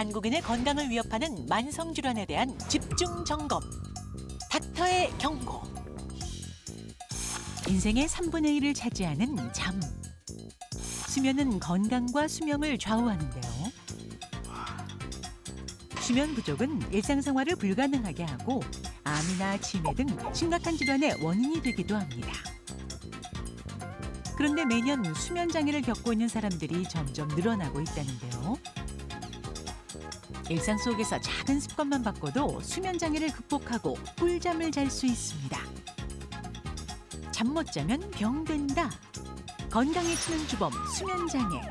한국인의 건강을 위협하는 만성 질환에 대한 집중 점검. 닥터의 경고. 인생의 3분의 1을 차지하는 잠. 수면은 건강과 수명을 좌우하는데요. 수면 부족은 일상생활을 불가능하게 하고 암이나 치매 등 심각한 질환의 원인이 되기도 합니다. 그런데 매년 수면 장애를 겪고 있는 사람들이 점점 늘어나고 있다는데요. 일상 속에서 작은 습관만 바꿔도 수면 장애를 극복하고 꿀잠을 잘 수 있습니다. 잠 못 자면 병된다. 건강에 치는 주범 수면 장애.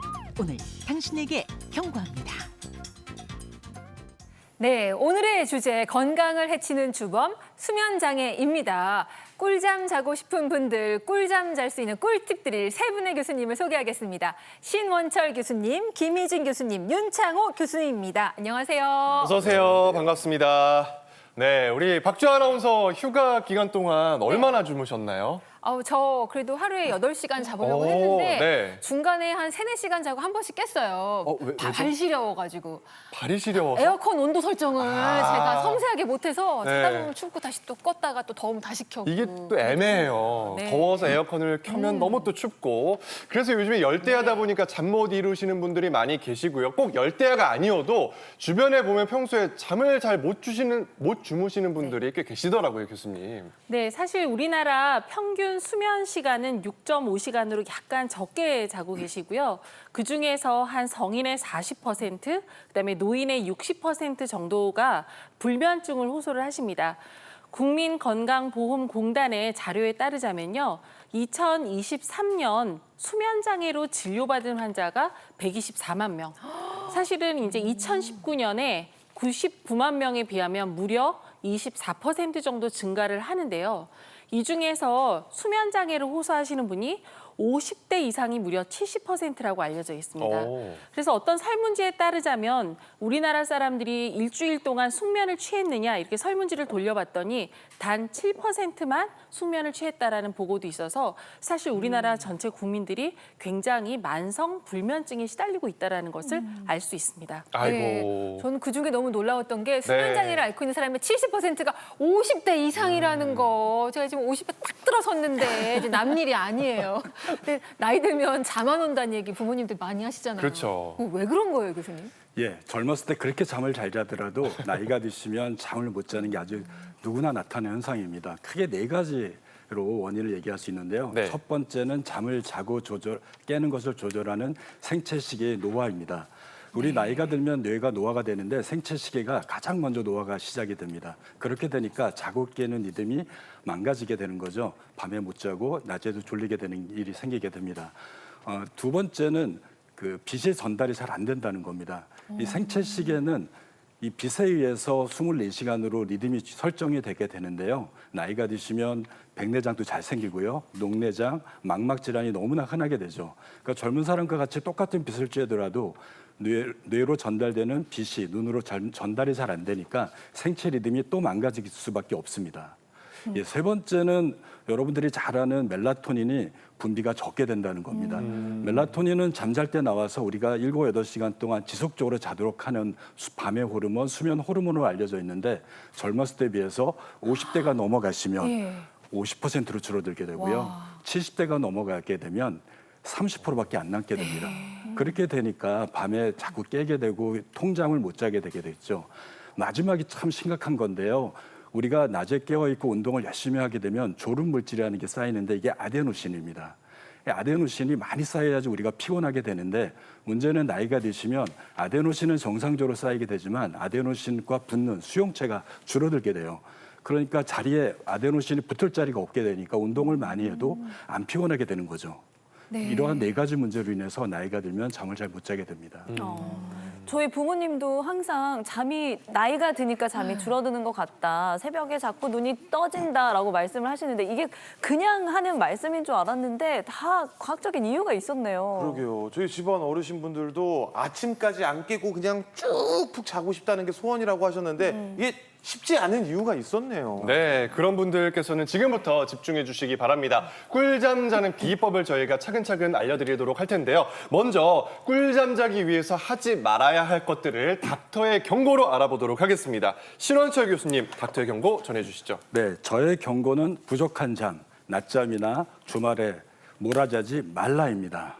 오늘 당신에게 경고합니다. 네, 오늘의 주제 건강을 해치는 주범 수면장애입니다. 꿀잠 자고 싶은 분들, 꿀잠 잘 수 있는 꿀팁 드릴 세 분의 교수님을 소개하겠습니다. 신원철 교수님, 김희진 교수님, 윤창호 교수님입니다. 안녕하세요. 어서 오세요. 반갑습니다. 네, 우리 박주 아나운서 휴가 기간 동안 얼마나 주무셨나요? 저 그래도 하루에 8시간 자보려고 오, 했는데 네. 중간에 한 3-4시간 자고 한 번씩 깼어요. 왜죠? 발 시려워가지고. 발이 시려워서? 에어컨 온도 설정을 제가 섬세하게 못해서 네. 자다 보면 춥고 다시 또 껐다가 또 더우면 다시 켜고. 이게 또 애매해요. 네. 더워서 에어컨을 켜면 너무 또 춥고. 그래서 요즘에 열대야다 보니까 잠 못 이루시는 분들이 많이 계시고요. 꼭 열대야가 아니어도 주변에 보면 평소에 잠을 잘 못 주무시는 분들이 꽤 계시더라고요, 교수님. 네, 사실 우리나라 평균 수면 시간은 6.5시간으로 약간 적게 자고 계시고요. 그중에서 한 성인의 40%, 그다음에 노인의 60% 정도가 불면증을 호소를 하십니다. 국민건강보험공단의 자료에 따르자면요. 2023년 수면장애로 진료받은 환자가 124만 명. 사실은 이제 2019년에 99만 명에 비하면 무려 24% 정도 증가를 하는데요. 이 중에서 수면 장애를 호소하시는 분이 50대 이상이 무려 70%라고 알려져 있습니다. 오. 그래서 어떤 설문지에 따르자면 우리나라 사람들이 일주일 동안 숙면을 취했느냐 이렇게 설문지를 돌려봤더니 단 7%만 숙면을 취했다라는 보고도 있어서 사실 우리나라 전체 국민들이 굉장히 만성 불면증에 시달리고 있다는 것을 알 수 있습니다. 아이고. 네, 저는 그중에 너무 놀라웠던 게 수면 네. 장애를 앓고 있는 사람의 70%가 50대 이상이라는 거. 제가 지금 50에 딱 들어섰는데 이제 남일이 아니에요. 근데 나이 들면 잠 안 온다는 얘기 부모님들 많이 하시잖아요. 그렇죠. 왜 그런 거예요, 교수님? 예, 젊었을 때 그렇게 잠을 잘 자더라도 나이가 드시면 잠을 못 자는 게 아주 누구나 나타나는 현상입니다. 크게 네 가지로 원인을 얘기할 수 있는데요. 네. 첫 번째는 잠을 자고 깨는 것을 조절하는 생체 시계의 노화입니다. 우리 나이가 들면 뇌가 노화가 되는데 생체 시계가 가장 먼저 노화가 시작이 됩니다. 그렇게 되니까 자고 깨는 리듬이 망가지게 되는 거죠. 밤에 못 자고 낮에도 졸리게 되는 일이 생기게 됩니다. 두 번째는 그 빛의 전달이 잘 안 된다는 겁니다. 이 생체 시계는 이 빛에 의해서 24시간으로 리듬이 설정이 되게 되는데요. 나이가 드시면 백내장도 잘 생기고요. 녹내장, 망막 질환이 너무나 흔하게 되죠. 그러니까 젊은 사람과 같이 똑같은 빛을 쬐더라도 뇌로 전달되는 빛이 눈으로 전달이 잘 안 되니까 생체 리듬이 또 망가질 수밖에 없습니다. 예, 세 번째는 여러분들이 잘 아는 멜라토닌이 분비가 적게 된다는 겁니다. 멜라토닌은 잠잘 때 나와서 우리가 7, 8시간 동안 지속적으로 자도록 하는 밤의 호르몬, 수면 호르몬으로 알려져 있는데 젊었을 때에 비해서 50대가 넘어가시면 50%로 줄어들게 되고요. 70대가 넘어가게 되면 30%밖에 안 남게 됩니다. 그렇게 되니까 밤에 자꾸 깨게 되고 통잠을 못 자게 되게 됐죠. 마지막이 참 심각한 건데요. 우리가 낮에 깨어있고 운동을 열심히 하게 되면 졸음 물질이라는 게 쌓이는데 이게 아데노신입니다. 아데노신이 많이 쌓여야지 우리가 피곤하게 되는데 문제는 나이가 드시면 아데노신은 정상적으로 쌓이게 되지만 아데노신과 붙는 수용체가 줄어들게 돼요. 그러니까 자리에 아데노신이 붙을 자리가 없게 되니까 운동을 많이 해도 안 피곤하게 되는 거죠. 네. 이러한 네 가지 문제로 인해서 나이가 들면 잠을 잘 못 자게 됩니다. 저희 부모님도 항상 잠이 나이가 드니까 잠이 줄어드는 것 같다. 새벽에 자꾸 눈이 떠진다라고 말씀을 하시는데 이게 그냥 하는 말씀인 줄 알았는데 다 과학적인 이유가 있었네요. 그러게요. 저희 집안 어르신분들도 아침까지 안 깨고 그냥 쭉 푹 자고 싶다는 게 소원이라고 하셨는데 이게 쉽지 않은 이유가 있었네요. 네, 그런 분들께서는 지금부터 집중해 주시기 바랍니다. 꿀잠 자는 비법을 저희가 차근차근 알려드리도록 할 텐데요. 먼저 꿀잠 자기 위해서 하지 말아야 할 것들을 닥터의 경고로 알아보도록 하겠습니다. 신원철 교수님, 닥터의 경고 전해주시죠. 네, 저의 경고는 부족한 잠, 낮잠이나 주말에 몰아자지 말라입니다.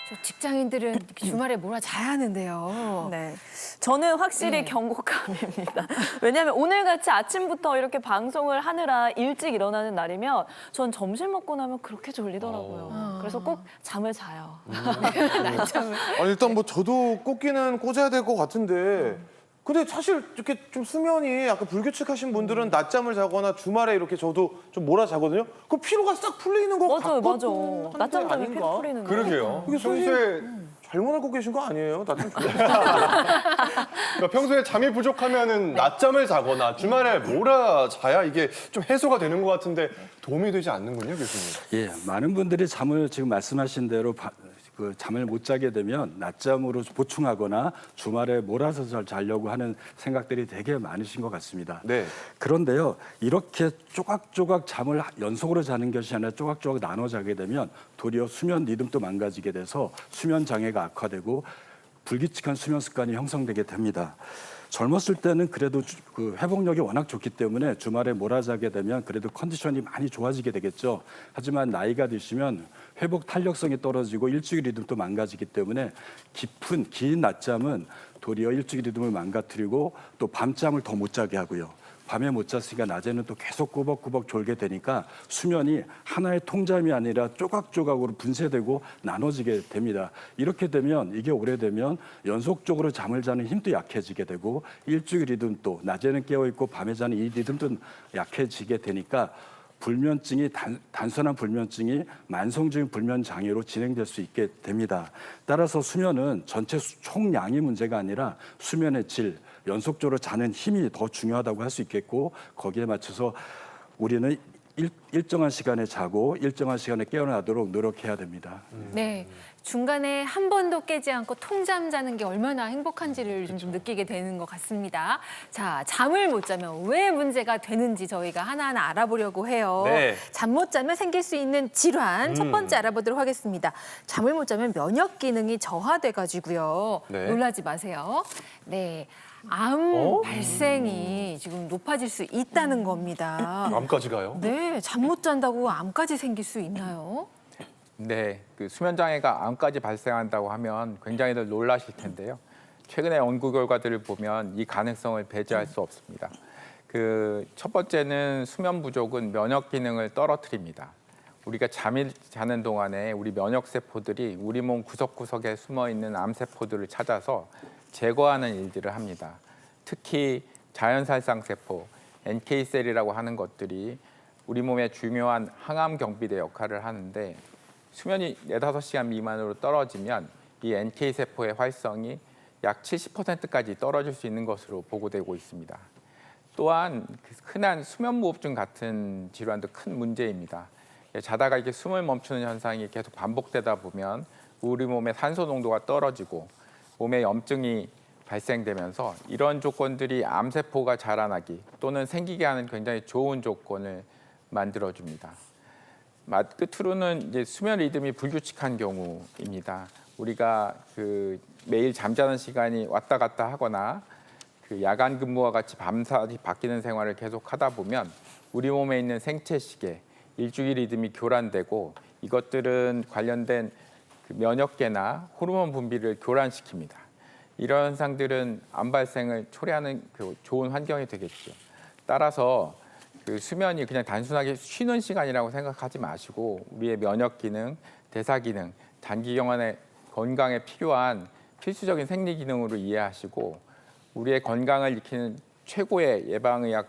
저 직장인들은 주말에 몰아 자야 하는데요. 네. 저는 확실히 경고감입니다. 왜냐하면 오늘같이 아침부터 이렇게 방송을 하느라 일찍 일어나는 날이면 전 점심 먹고 나면 그렇게 졸리더라고요. 그래서 꼭 잠을 자요. 아니, 일단 뭐 저도 꽂기는 꽂아야 될 것 같은데 근데 사실 이렇게 좀 수면이 약간 불규칙하신 분들은 낮잠을 자거나 주말에 이렇게 저도 좀 몰아자거든요. 그럼 피로가 싹 풀리는 것 맞아요, 같거든. 맞아. 낮잠 자면 피로 풀리는 거. 그러게요. 이게 평소에 잘못 알고 계신 거 아니에요? 낮잠 그러니까 평소에 잠이 부족하면은 낮잠을 자거나 주말에 몰아 자야 이게 좀 해소가 되는 것 같은데 도움이 되지 않는군요, 교수님. 예, 많은 분들이 잠을 지금 말씀하신 대로 그 잠을 못 자게 되면 낮잠으로 보충하거나 주말에 몰아서 자려고 하는 생각들이 되게 많으신 것 같습니다. 네. 그런데요, 이렇게 조각조각 잠을 연속으로 자는 것이 아니라 조각조각 나눠 자게 되면 도리어 수면 리듬도 망가지게 돼서 수면 장애가 악화되고 불규칙한 수면 습관이 형성되게 됩니다. 젊었을 때는 그래도 그 회복력이 워낙 좋기 때문에 주말에 몰아자게 되면 그래도 컨디션이 많이 좋아지게 되겠죠. 하지만 나이가 드시면 회복 탄력성이 떨어지고 일주일 리듬도 망가지기 때문에 긴 낮잠은 도리어 일주일 리듬을 망가뜨리고 또 밤잠을 더 못 자게 하고요. 밤에 못 잤으니까 낮에는 또 계속 꾸벅꾸벅 졸게 되니까 수면이 하나의 통잠이 아니라 조각조각으로 분쇄되고 나눠지게 됩니다. 이렇게 되면 이게 오래되면 연속적으로 잠을 자는 힘도 약해지게 되고 일주일 리듬도 낮에는 깨어있고 밤에 자는 이 리듬도 약해지게 되니까 불면증이 단순한 불면증이 만성적인 불면 장애로 진행될 수 있게 됩니다. 따라서 수면은 전체 총량의 문제가 아니라 수면의 질, 연속적으로 자는 힘이 더 중요하다고 할 수 있겠고 거기에 맞춰서 우리는 일정한 시간에 자고 일정한 시간에 깨어나도록 노력해야 됩니다. 네. 중간에 한 번도 깨지 않고 통잠 자는 게 얼마나 행복한지를 좀 느끼게 되는 것 같습니다. 자, 잠을 못 자면 왜 문제가 되는지 저희가 하나하나 알아보려고 해요. 네. 잠 못 자면 생길 수 있는 질환 첫 번째 알아보도록 하겠습니다. 잠을 못 자면 면역 기능이 저하돼가지고요. 네. 놀라지 마세요. 네. 암 발생이 지금 높아질 수 있다는 겁니다. 암까지 가요? 네, 잠 못 잔다고 암까지 생길 수 있나요? 네, 그 수면 장애가 암까지 발생한다고 하면 굉장히들 놀라실 텐데요. 최근의 연구 결과들을 보면 이 가능성을 배제할 수 없습니다. 그 첫 번째는 수면 부족은 면역 기능을 떨어뜨립니다. 우리가 잠을 자는 동안에 우리 면역 세포들이 우리 몸 구석구석에 숨어 있는 암 세포들을 찾아서 제거하는 일들을 합니다. 특히 자연살상 세포, NK셀이라고 하는 것들이 우리 몸의 중요한 항암 경비대 역할을 하는데 수면이 4-5시간 미만으로 떨어지면 이 NK 세포의 활성이 약 70%까지 떨어질 수 있는 것으로 보고되고 있습니다. 또한 흔한 수면무호흡증 같은 질환도 큰 문제입니다. 자다가 이렇게 숨을 멈추는 현상이 계속 반복되다 보면 우리 몸의 산소 농도가 떨어지고 몸에 염증이 발생되면서 이런 조건들이 암세포가 자라나기 또는 생기게 하는 굉장히 좋은 조건을 만들어줍니다. 끝으로는 이제 수면 리듬이 불규칙한 경우입니다. 우리가 그 매일 잠자는 시간이 왔다 갔다 하거나 그 야간 근무와 같이 밤낮이 바뀌는 생활을 계속 하다 보면 우리 몸에 있는 생체 시계, 일주일 리듬이 교란되고 이것들은 관련된 그 면역계나 호르몬 분비를 교란시킵니다. 이런 현상들은 암 발생을 초래하는 그 좋은 환경이 되겠죠. 따라서 그 수면이 그냥 단순하게 쉬는 시간이라고 생각하지 마시고 우리의 면역 기능, 대사 기능, 장기경환의 건강에 필요한 필수적인 생리 기능으로 이해하시고 우리의 건강을 지키는 최고의 예방의학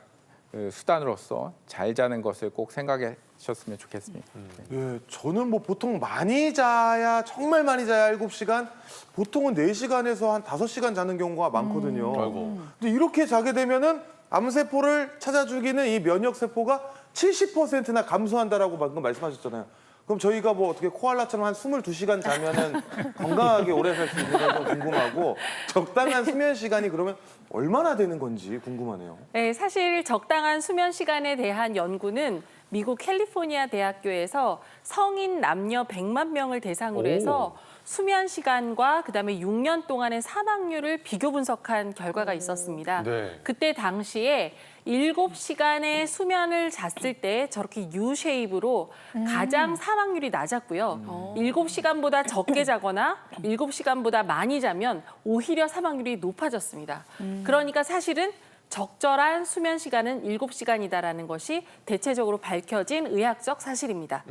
수단으로서 잘 자는 것을 꼭 생각하셨으면 좋겠습니다. 예, 저는 뭐 보통 많이 자야 정말 많이 자야 7시간, 보통은 4시간에서 한 5시간 자는 경우가 많거든요. 아이고. 근데 이렇게 자게 되면은 암세포를 찾아 죽이는 이 면역 세포가 70%나 감소한다라고 방금 말씀하셨잖아요. 그럼 저희가 뭐 어떻게 코알라처럼 한 22시간 자면은 건강하게 오래 살 수 있는 건 좀 궁금하고 적당한 수면 시간이 그러면 얼마나 되는 건지 궁금하네요. 네, 사실 적당한 수면 시간에 대한 연구는 미국 캘리포니아 대학교에서 성인 남녀 100만 명을 대상으로 해서 수면 시간과 그다음에 6년 동안의 사망률을 비교 분석한 결과가 있었습니다. 네. 그때 당시에 7시간의 수면을 잤을 때 저렇게 U-쉐입으로 가장 사망률이 낮았고요. 7시간보다 적게 자거나 7시간보다 많이 자면 오히려 사망률이 높아졌습니다. 그러니까 사실은 적절한 수면 시간은 7시간이다라는 것이 대체적으로 밝혀진 의학적 사실입니다.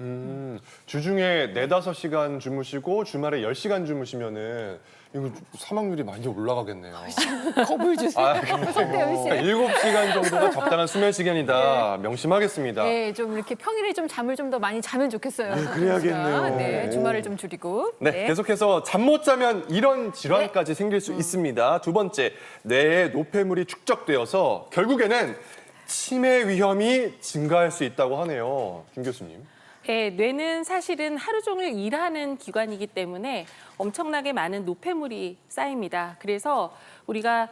주중에 4-5시간 주무시고 주말에 10시간 주무시면은 이거 사망률이 많이 올라가겠네요. 겁을 주세요. 성대현 씨. 7시간 정도가 적당한 수면 시간이다. 명심하겠습니다. 네, 좀 이렇게 평일에 좀 잠을 좀 더 많이 자면 좋겠어요. 네, 그래야겠네요. 네, 주말을 좀 줄이고. 네, 계속해서 잠 못 자면 이런 질환까지 생길 수 있습니다. 두 번째, 뇌에 노폐물이 축적되어서 결국에는 치매 위험이 증가할 수 있다고 하네요. 김 교수님. 네, 뇌는 사실은 하루 종일 일하는 기관이기 때문에 엄청나게 많은 노폐물이 쌓입니다. 그래서 우리가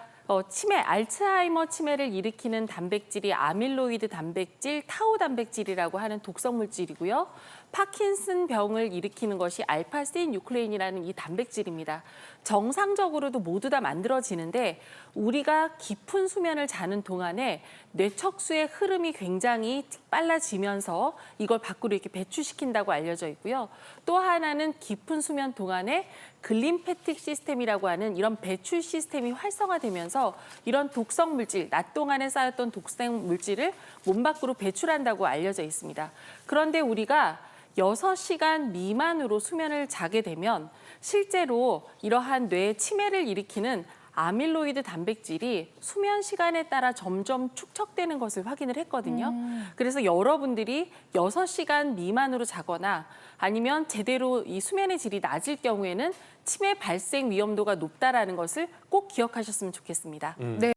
치매, 알츠하이머 치매를 일으키는 단백질이 아밀로이드 단백질, 타우 단백질이라고 하는 독성 물질이고요. 파킨슨 병을 일으키는 것이 알파신 뉴클레인이라는 이 단백질입니다. 정상적으로도 모두 다 만들어지는데 우리가 깊은 수면을 자는 동안에 뇌척수의 흐름이 굉장히 빨라지면서 이걸 밖으로 이렇게 배출시킨다고 알려져 있고요. 또 하나는 깊은 수면 동안에 글림페틱 시스템이라고 하는 이런 배출 시스템이 활성화되면서 이런 독성 물질, 낮 동안에 쌓였던 독성 물질을 몸 밖으로 배출한다고 알려져 있습니다. 그런데 우리가 6시간 미만으로 수면을 자게 되면 실제로 이러한 뇌 치매를 일으키는 아밀로이드 단백질이 수면 시간에 따라 점점 축적되는 것을 확인을 했거든요. 그래서 여러분들이 6시간 미만으로 자거나 아니면 제대로 이 수면의 질이 낮을 경우에는 치매 발생 위험도가 높다라는 것을 꼭 기억하셨으면 좋겠습니다. 네.